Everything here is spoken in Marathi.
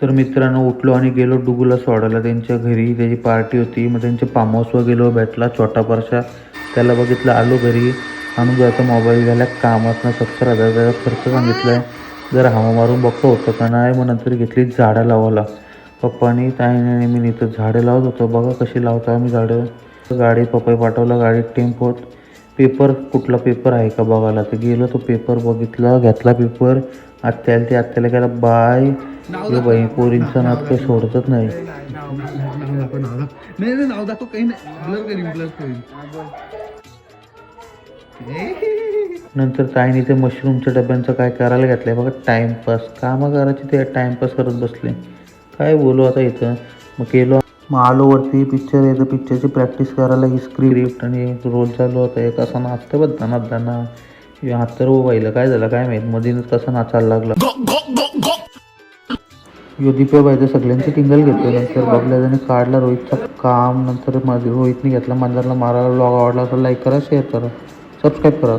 तर मित्रांनो उठलो आणि गेलो डुगूला सोडायला त्यांच्या घरी. त्याची पार्टी होती. मग त्यांच्या फार्म हाऊसवर गेलो. भेटला छोटा परशा. त्याला बघितलं, आलो घरी. आणून जायचा मोबाईल झाल्या कामातनं 70,000 त्याचा खर्च सांगितला आहे. जरा हवा मारून बघतो होतं का नाही. मग नंतर घेतली झाडं लावायला. पप्पानी ताईने मी इथं झाडं लावत होतो. बघा कशी लावतो आम्ही झाडं. गाडीत पप्पा पाठवला, गाडीत टेम्पोत. पेपर कुठला पेपर आहे का बघायला. तर गेलो, तो पेपर बघितला, घेतला पेपर. आत्याला गेला बाय. हे बाई पोरींचं नाद काही सोडतच नाही. नाव दाखव काही नाही. ब्लर करीन. नंतर ताईने ते मशरूमच्या डब्यांचं काय करायला घेतलंय बघा. टाइमपास कामं करायची, ते टाइमपास करत बसले. काय बोलू आता इथं. मग केलो. मग आलो वरती. पिक्चर येतं, पिक्चरची प्रॅक्टिस करायला ही स्क्रिप्ट आणि रोल चालू होता. एक असा नाचतं बघ दाना हात तर व्हायला काय झालं काय माहीत. मधीनच कसा नाचायला लागला. यो दीप्या बाई सगळ्यांची टिंगल घेतोय. नंतर बघल्याने काढला रोहितचा काम. नंतर रोहितने घेतला मंदारला मारायला. ब्लॉग आवडला तर लाईक करा, शेअर करा, सबस्क्राईब करा.